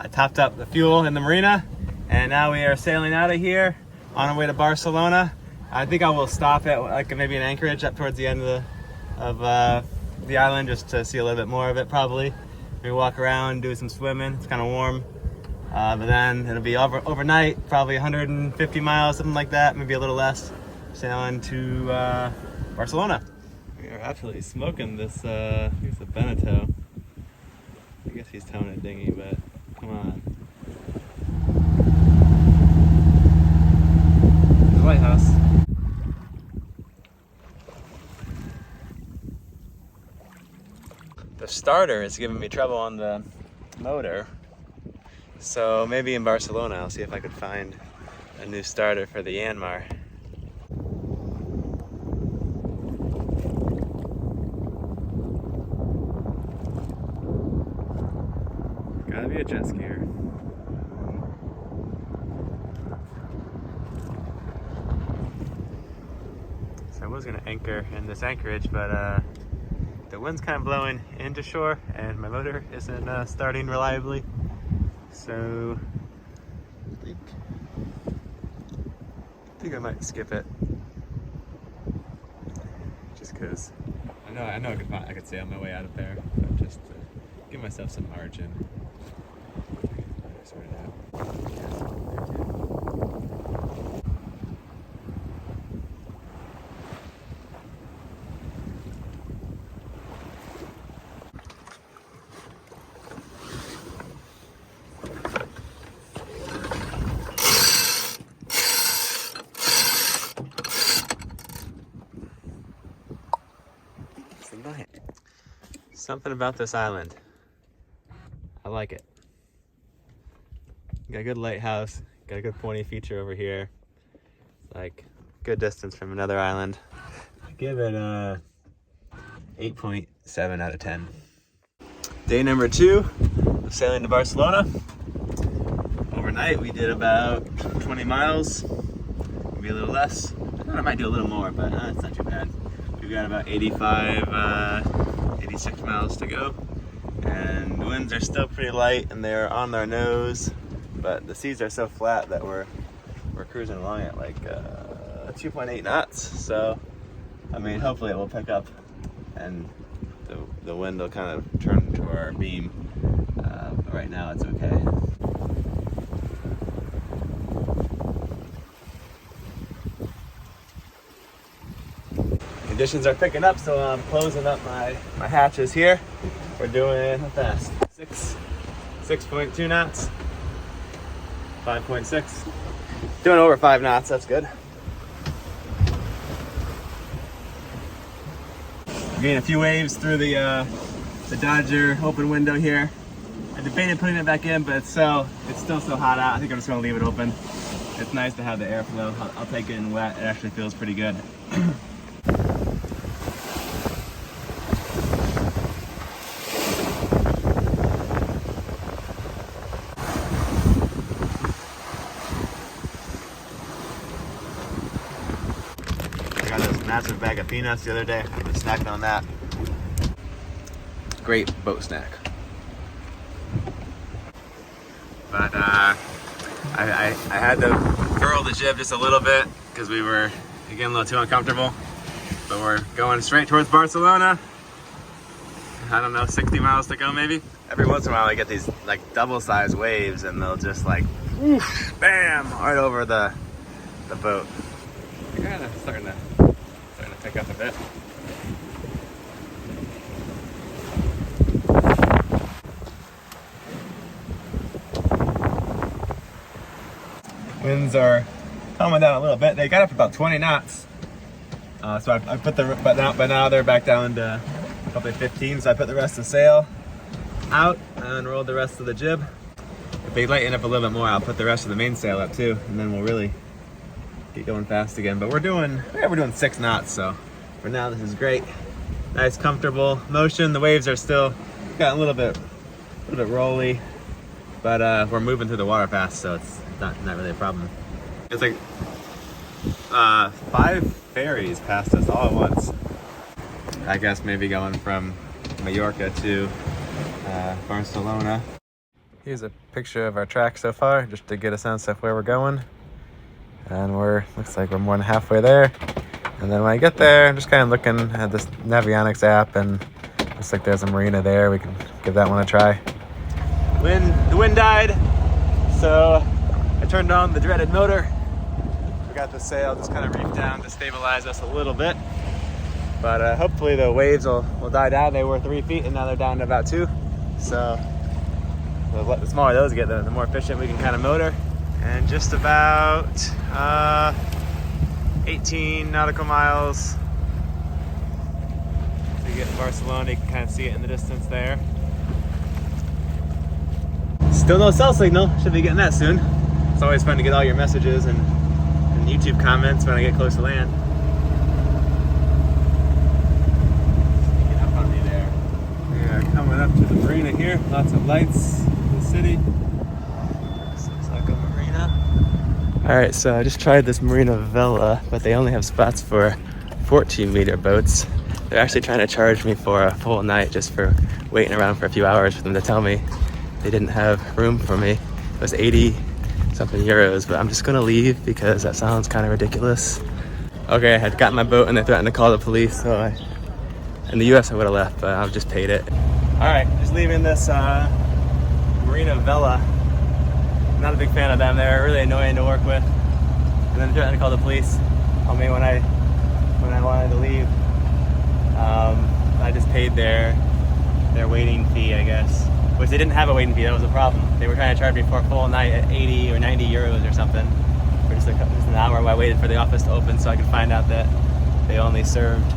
I topped up the fuel in the marina, and now we are sailing out of here on our way to Barcelona. I think I will stop at like maybe an Anchorage up towards the end of the island just to see a little bit more of it probably. Maybe walk around, do some swimming. It's kind of warm. But then it'll be overnight, probably 150 miles, something like that, maybe a little less, sailing to Barcelona. We are absolutely smoking this, here's a Beneteau. I guess he's towing a dinghy, but come on. The lighthouse. The starter is giving me trouble on the motor. So maybe in Barcelona, I'll see if I could find a new starter for the Yanmar. Gotta be a jet skier. So I was gonna anchor in this anchorage, but the wind's kind of blowing into shore and my motor isn't starting reliably. So I think I might skip it, just because I know I could sail my way out of there, but just to give myself some margin. Sort it out. Something about this island. I like it. Got a good lighthouse, got a good pointy feature over here. Like, good distance from another island. I give it a 8.7 out of 10. Day number 2 of sailing to Barcelona. Overnight we did about 20 miles, maybe a little less. I thought I might do a little more, but it's not too bad. We've got about 86 miles to go, and the winds are still pretty light and they're on their nose, but the seas are so flat that we're cruising along at like 2.8 knots. So I mean, hopefully it will pick up and the wind will kind of turn to our beam, but right now it's okay. Conditions are picking up, so I'm closing up my hatches here. We're doing, how fast? 6.2 knots, 5.6. Doing over 5 knots, that's good. We're getting a few waves through the Dodger open window here. I debated putting it back in, but it's still so hot out. I think I'm just gonna leave it open. It's nice to have the airflow. I'll take it in wet. It actually feels pretty good. Massive bag of peanuts the other day. I've been snacking on that. Great boat snack. But I had to furl the jib just a little bit because we were getting a little too uncomfortable. But we're going straight towards Barcelona. I don't know, 60 miles to go maybe. Every once in a while I get these like double-sized waves and they'll just like, whoosh, bam, right over the boat. You're kind of starting to pick up a bit. Winds are calming down a little bit. They got up to about 20 knots. So I put but now they're back down to probably 15. So I put the rest of the sail out and rolled the rest of the jib. If they lighten up a little bit more, I'll put the rest of the mainsail up too, and then we'll really get going fast again. But we're doing 6 knots, so for now this is great. Nice comfortable motion. The waves are still got a little bit rolly, but we're moving through the water fast, so it's not really a problem. It's like 5 ferries passed us all at once. I guess maybe going from Mallorca to Barcelona. Here's a picture of our track so far, just to get a sense of where we're going. And looks like we're more than halfway there. And then when I get there, I'm just kind of looking at this Navionics app, and looks like there's a marina there. We can give that one a try. The wind died, so I turned on the dreaded motor. We got the sail just kind of reefed down to stabilize us a little bit. But hopefully the waves will die down. They were 3 feet, and now they're down to about 2. So the smaller those get, the more efficient we can kind of motor. And just about 18 nautical miles to get to Barcelona. You can kind of see it in the distance there. Still no cell signal. Should be getting that soon. It's always fun to get all your messages and YouTube comments when I get close to land. Sneaking up on me there. Yeah, coming up to the marina here. Lots of lights in the city. This looks like a marina. Alright, so I just tried this Marina Vela, but they only have spots for 14-meter boats. They're actually trying to charge me for a full night just for waiting around for a few hours for them to tell me they didn't have room for me. It was 80-something euros, but I'm just gonna leave because that sounds kind of ridiculous. Okay, I had gotten my boat and they threatened to call the police, so in the US I would have left, but I've just paid it. Alright, just leaving this Marina Vela. Not a big fan of them. They're really annoying to work with. And then threatened to call the police on me when I wanted to leave. I just paid their waiting fee, I guess. Which they didn't have a waiting fee, that was the problem. They were trying to charge me for a full night at 80 or 90 euros or something. For just an hour while I waited for the office to open so I could find out that they only served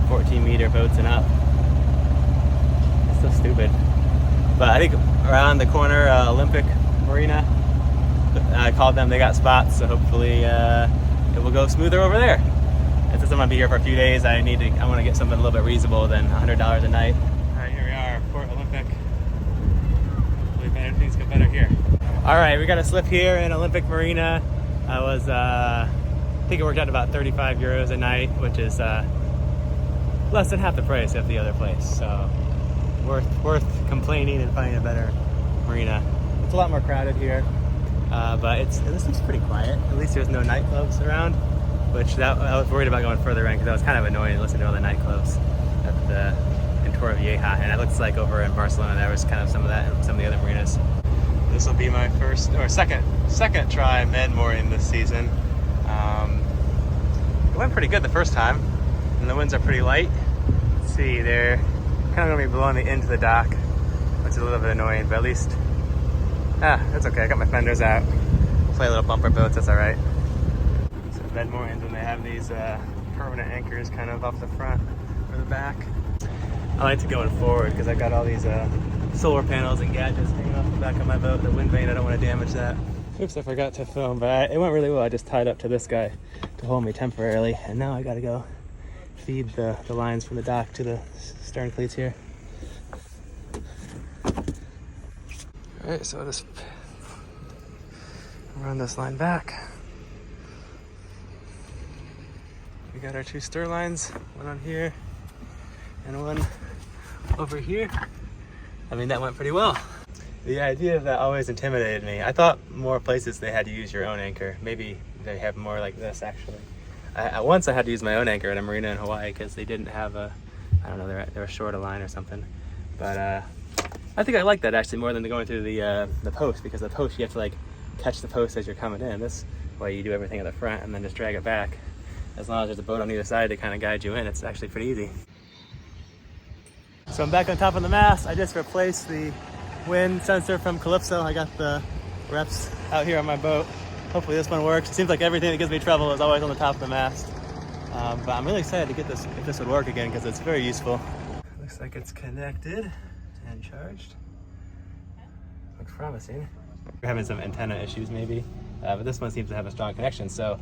14-meter boats and up. It's so stupid. But I think around the corner, Olympic Marina, I called them, they got spots, so hopefully it will go smoother over there. And since I'm gonna be here for a few days, I want to get something a little bit reasonable than $100 a night. All right, here we are, Port Olympic. Hopefully things get better here. All right, we got a slip here in Olympic Marina. I think it worked out about 35 euros a night, which is less than half the price of the other place. So worth complaining and finding a better marina. It's a lot more crowded here, but this looks pretty quiet. At least there's no nightclubs around, which I was worried about going further in because I was kind of annoyed to listen to all the nightclubs in Torrevieja, and it looks like over in Barcelona there was kind of some of that in some of the other marinas. This will be my second try med mooring this season. It went pretty good the first time, and the winds are pretty light. Let's see, they're kind of going to be blowing me into the dock, which is a little bit annoying, but at least that's okay. I got my fenders out. Play little bumper boats, that's all right. So med moorings when they have these permanent anchors kind of off the front or the back. I like to go in forward because I've got all these solar panels and gadgets hanging off the back of my boat. The wind vane, I don't want to damage that. Oops, I forgot to film, but it went really well. I just tied up to this guy to hold me temporarily, and now I gotta go feed the lines from the dock to the stern cleats here. All right, so I'll just run this line back. We got our 2 stern lines, one on here and one over here. I mean, that went pretty well. The idea of that always intimidated me. I thought more places they had to use your own anchor. Maybe they have more like this, actually. Once I had to use my own anchor at a marina in Hawaii because they didn't have I don't know, they were short a line or something. But I think I like that actually more than going through the post, because the post you have to like catch the post as you're coming in. This way you do everything at the front and then just drag it back. As long as there's a boat on either side to kind of guide you in, it's actually pretty easy. So I'm back on top of the mast. I just replaced the wind sensor from Calypso. I got the reps out here on my boat. Hopefully this one works. It seems like everything that gives me trouble is always on the top of the mast. But I'm really excited to get this, if this would work again, because it's very useful. Looks like it's connected and charged. Looks promising. We're having some antenna issues maybe, but this one seems to have a strong connection. So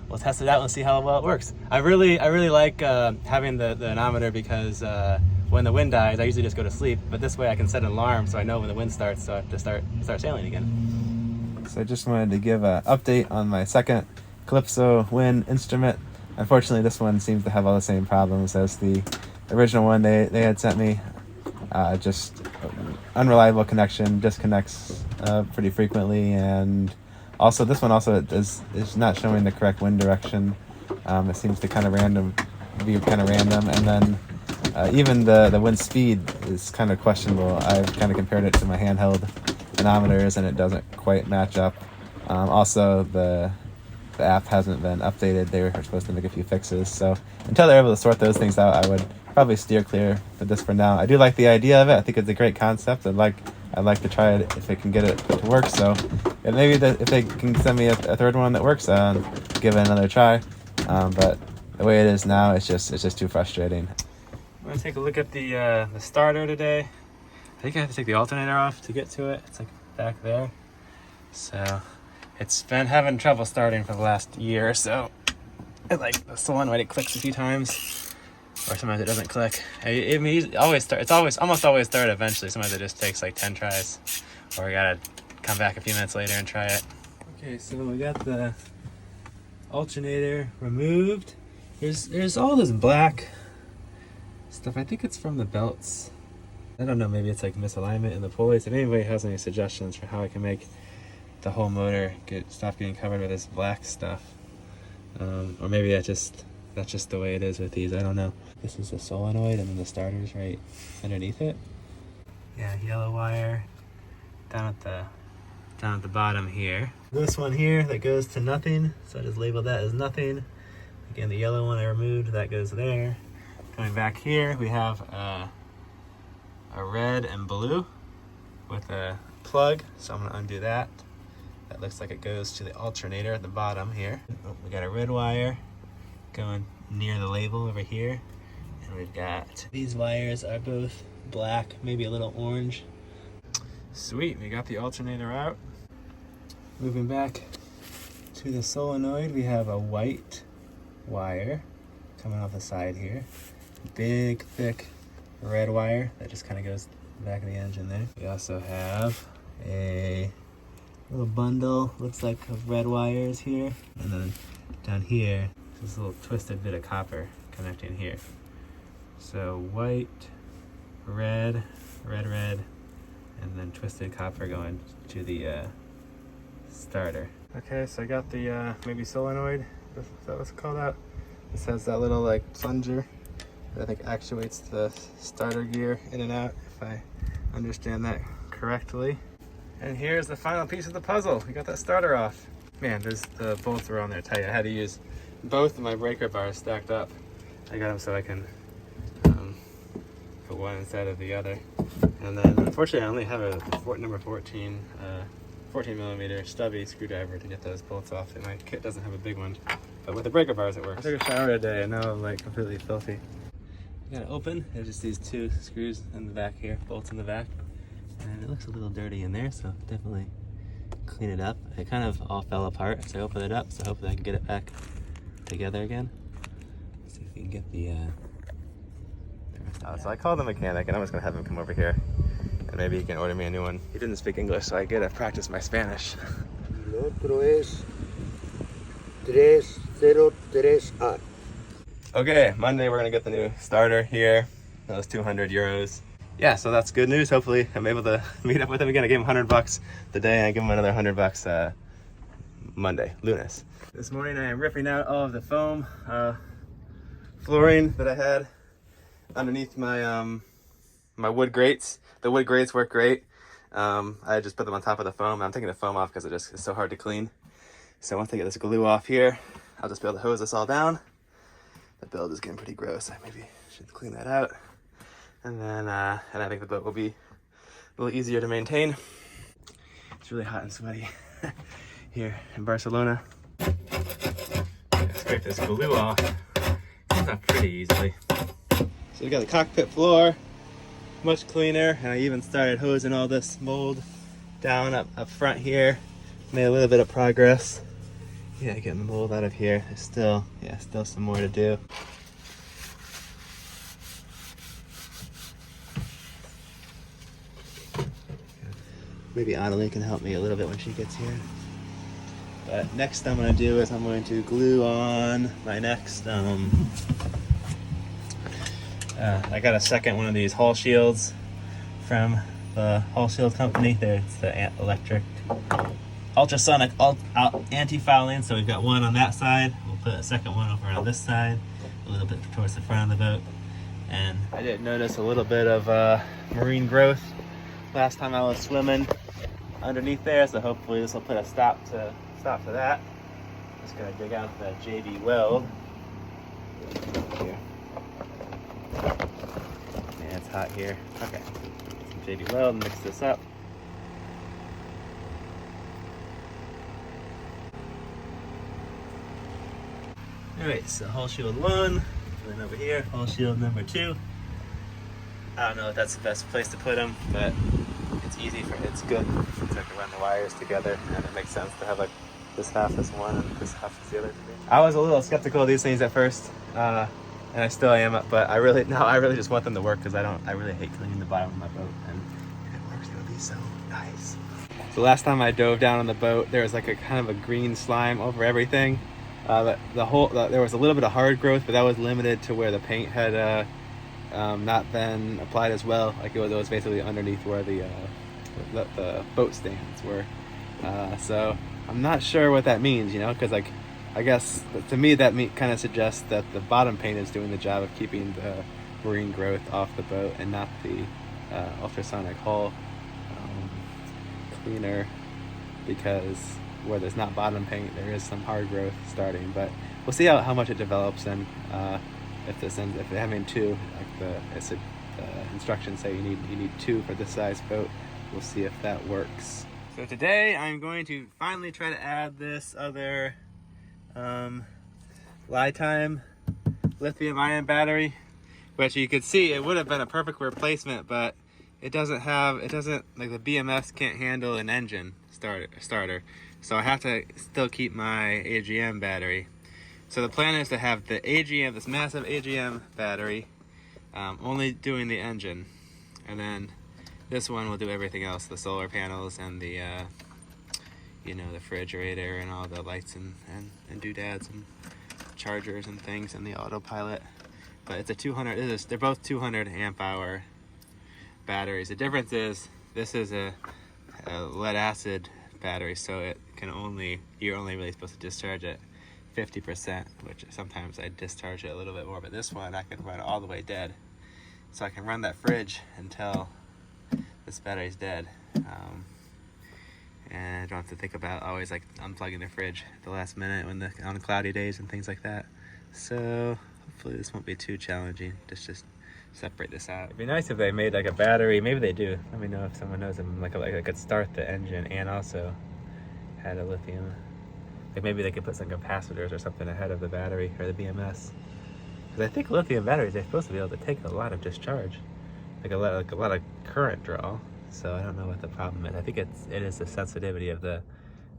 we'll test it out and see how well it works. I really like having the anemometer because when the wind dies, I usually just go to sleep, but this way I can set an alarm so I know when the wind starts, so I have to start sailing again. So I just wanted to give an update on my second Calypso Win instrument. Unfortunately, this one seems to have all the same problems as the original one they had sent me. Just unreliable connection, disconnects pretty frequently, and also this one also is not showing the correct wind direction. It seems to be kind of random, and then even the wind speed is kind of questionable. I've kind of compared it to my handheld manometers, and it doesn't quite match up. Also, the app hasn't been updated. They were supposed to make a few fixes, so until they're able to sort those things out, I would probably steer clear for this for now. I do like the idea of it. I think it's a great concept. I'd like to try it if they can get it to work. So, and maybe if they can send me a third one that works, give it another try. But the way it is now, it's just too frustrating. I'm gonna take a look at the starter today. I think I have to take the alternator off to get to it. It's like back there. So it's been having trouble starting for the last year or so. Like the solenoid, it clicks a few times, or sometimes it doesn't click. It's almost always started eventually. Sometimes it just takes like 10 tries, or I gotta come back a few minutes later and try it. Okay, so we got the alternator removed. There's all this black stuff. I think it's from the belts. I don't know, maybe it's like misalignment in the pulleys. If anybody has any suggestions for how I can make the whole motor stop getting covered with this black stuff, or maybe that's just the way it is with these, I don't know. This is the solenoid, and then the starter's right underneath it. Yeah, yellow wire down at the bottom here. This one here that goes to nothing, so I just labeled that as nothing. Again, the yellow one I removed, that goes there. Coming back here, we have a red and blue with a plug, so I'm gonna undo that. That looks like it goes to the alternator at the bottom here. We got a red wire going near the label over here, and we've got these wires are both black, maybe a little orange. Sweet, we got the alternator out. Moving back to the solenoid, we have a white wire coming off the side here. Big, thick red wire that just kind of goes to the back of the engine there. We also have a little bundle, looks like, of red wires here. And then down here, this little twisted bit of copper connecting here. So white, red, red, and then twisted copper going to the starter. Okay, so I got the maybe solenoid, is that what's called out? This has that little like plunger that I think actuates the starter gear in and out, if I understand that correctly. And here's the final piece of the puzzle. We got that starter off. Man, the bolts were on there tight. I had to use both of my breaker bars stacked up. I got them so I can put one inside of the other. And then unfortunately I only have a number 14 millimeter stubby screwdriver to get those bolts off, and my kit doesn't have a big one. But with the breaker bars it works. I took a shower today and now I'm like completely filthy. You gotta open, there's just these two screws in the back here, bolts in the back. And it looks a little dirty in there, so definitely clean it up. It kind of all fell apart as I opened it up, so hopefully I can get it back together again. Let's see if we can get the rest of so I called the mechanic, and I'm just gonna have him come over here, and maybe he can order me a new one. He didn't speak English, so I get to practice my Spanish. El otro es 303A. Okay, Monday we're gonna get the new starter here. That was 200 euros. Yeah, so that's good news. Hopefully I'm able to meet up with him again. I gave him $100 the day, and I give him another $100 Monday, lunes. This morning I am ripping out all of the foam flooring that I had underneath my my wood grates. The wood grates work great. I just put them on top of the foam. I'm taking the foam off because it's so hard to clean. So once I get this glue off here, I'll just be able to hose this all down. The build is getting pretty gross. I maybe should clean that out. And then, and I think the boat will be a little easier to maintain. It's really hot and sweaty here in Barcelona. Scrape this glue off. It's not pretty easily. So we got the cockpit floor, much cleaner, and I even started hosing all this mold down up front here. Made a little bit of progress. Yeah, getting the mold out of here. There's still some more to do. Maybe Adelie can help me a little bit when she gets here. But next I'm going to do is I'm going to glue on my next, I got a second one of these hull shields from the Hull Shield company. There, it's the electric ultrasonic anti-fouling. So we've got one on that side. We'll put a second one over on this side, a little bit towards the front of the boat. And I did notice a little bit of marine growth last time I was swimming underneath there. So hopefully this will put a stop to that. Just gonna dig out the JB weld. Here. Yeah, it's hot here. Okay. Some JB weld, mix this up. Alright, so Hull Shield 1, then over here, Hull Shield number 2. I don't know if that's the best place to put them, but it's good. So I can run the wires together, and it makes sense to have like this half is one and this half is the other. I was a little skeptical of these things at first, and I still am, but I really just want them to work because I really hate cleaning the bottom of my boat, and if it works, it'll be so nice. So last time I dove down on the boat, there was like a kind of a green slime over everything. There was a little bit of hard growth, but that was limited to where the paint had not been applied as well. Like it was basically underneath where the boat stands were. So I'm not sure what that means, because like I guess to me that kind of suggests that the bottom paint is doing the job of keeping the marine growth off the boat and not the ultrasonic hull cleaner, because where there's not bottom paint there is some hard growth starting, but we'll see how much it develops, and if they're having 2, like the instructions say you need 2 for this size boat, we'll see if that works. So today I'm going to finally try to add this other Lifetime lithium-ion battery, which you could see it would have been a perfect replacement, but it doesn't like the BMS can't handle an engine starter. So I have to still keep my AGM battery. So the plan is to have the AGM, this massive AGM battery, only doing the engine, and then this one will do everything else, the solar panels and the the refrigerator and all the lights and doodads and chargers and things and the autopilot. But it's a they're both 200 amp hour batteries. The difference is this is a lead acid battery, so you're only really supposed to discharge it 50%, which sometimes I discharge it a little bit more, but this one I can run all the way dead. So I can run that fridge until this battery's dead. And I don't have to think about always like unplugging the fridge at the last minute on cloudy days and things like that. So hopefully this won't be too challenging. Just separate this out. It'd be nice if they made like a battery. Maybe they do. Let me know if someone knows them. Like I could start the engine and also had a lithium. Like maybe they could put some capacitors or something ahead of the battery or the BMS. Because I think lithium batteries are supposed to be able to take a lot of discharge, like a lot of current draw. So I don't know what the problem is. I think it is the sensitivity of the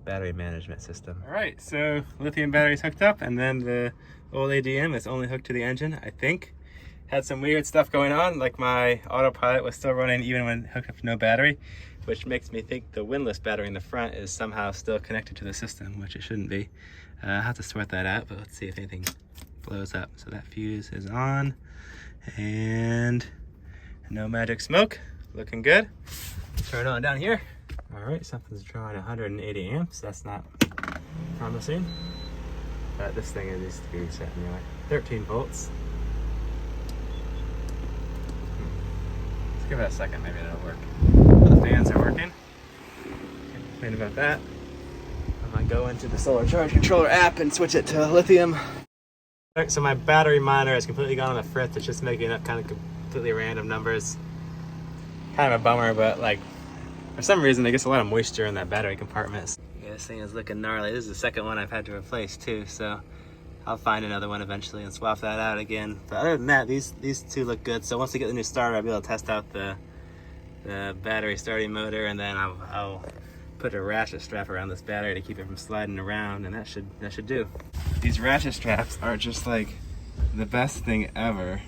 battery management system. All right, so lithium battery's hooked up, and then the old ADM is only hooked to the engine, I think. Had some weird stuff going on, like my autopilot was still running even when hooked up to no battery, which makes me think the windlass battery in the front is somehow still connected to the system, which it shouldn't be. I'll have to sort that out, but let's see if anything blows up. So that fuse is on, and no magic smoke, looking good. Turn it on down here. All right, something's drawing 180 amps. That's not promising. But this thing needs to be reset anyway. 13 volts. Let's give it a second, maybe it'll work. The fans are working. Can't complain about that. I'm gonna go into the solar charge controller app and switch it to lithium. All right, so my battery monitor is completely gone on the fritz. It's just making up kind of completely random numbers. Kind of a bummer, but like for some reason there gets a lot of moisture in that battery compartment. Yeah, this thing is looking gnarly. This is the second one I've had to replace too, so I'll find another one eventually and swap that out again. But other than that, these two look good. So once I get the new starter, I'll be able to test out the battery starting motor, and then I'll put a ratchet strap around this battery to keep it from sliding around, and that should do. These ratchet straps are just like the best thing ever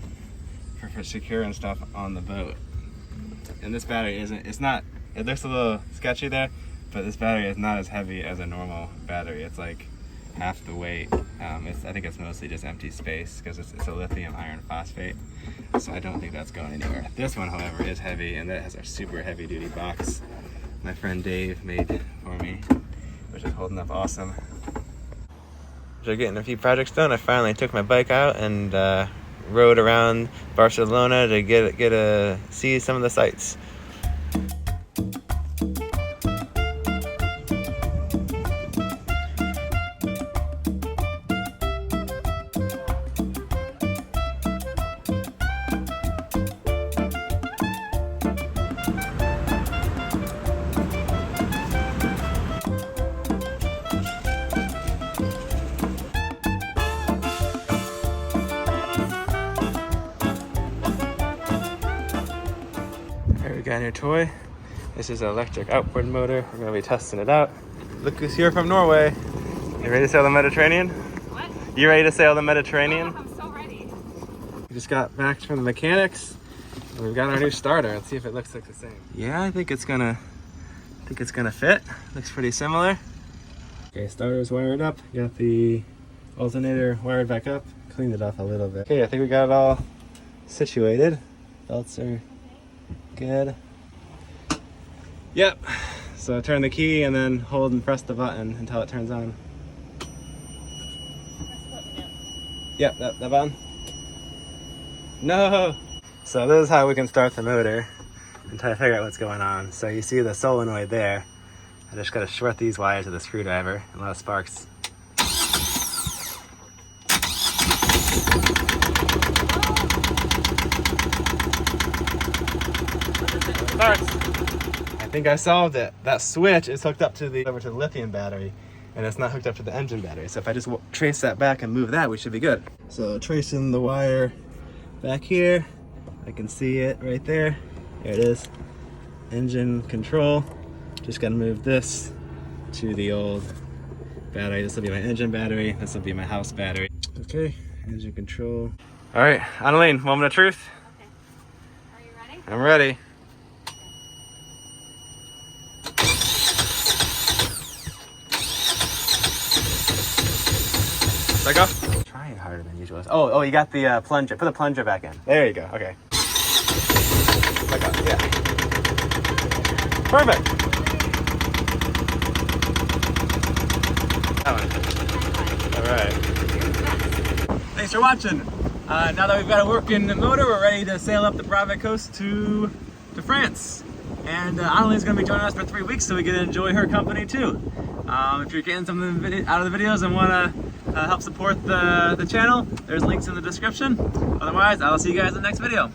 for securing stuff on the boat. And this battery it looks a little sketchy there, but this battery is not as heavy as a normal battery. It's half the weight. I think it's mostly just empty space because it's a lithium iron phosphate. So I don't think that's going anywhere. This one, however, is heavy, and that has a super heavy duty box my friend Dave made for me, which is holding up awesome. After getting a few projects done, I finally took my bike out and rode around Barcelona to see some of the sights. We got a new toy. This is an electric outboard motor. We're gonna be testing it out. Look who's here from Norway. You ready to sail the Mediterranean? What? You ready to sail the Mediterranean? Oh, I'm so ready. We just got back from the mechanics. And we've got our new starter. Let's see if it looks like the same. Yeah, I think it's gonna fit. Looks pretty similar. Okay, starter's wired up. Got the alternator wired back up. Cleaned it off a little bit. Okay, I think we got it all situated. Belts are good. Yep. So turn the key and then hold and press the button until it turns on. Yep, that button. No! So this is how we can start the motor and try to figure out what's going on. So you see the solenoid there. I just gotta short these wires with a screwdriver and let it sparks. I think I solved it. That switch is hooked up to the lithium battery, and it's not hooked up to the engine battery. So if I just trace that back and move that, we should be good. So tracing the wire back here, I can see it right there. There it is. Engine control. Just gotta move this to the old battery. This will be my engine battery. This will be my house battery. Okay, engine control. All right, Annalene, moment of truth. Okay. Are you ready? I'm ready. Let go. Trying harder than usual. Oh, you got the plunger. Put the plunger back in. There you go. Okay. Let go. Yeah. Perfect. That one. All right. Thanks for watching. Now that we've got a working motor, we're ready to sail up the Brave coast to France. And Annalene's going to be joining us for 3 weeks, so we get to enjoy her company too. If you're getting something out of the videos and want to help support the channel, there's links in the description. Otherwise, I'll see you guys in the next video.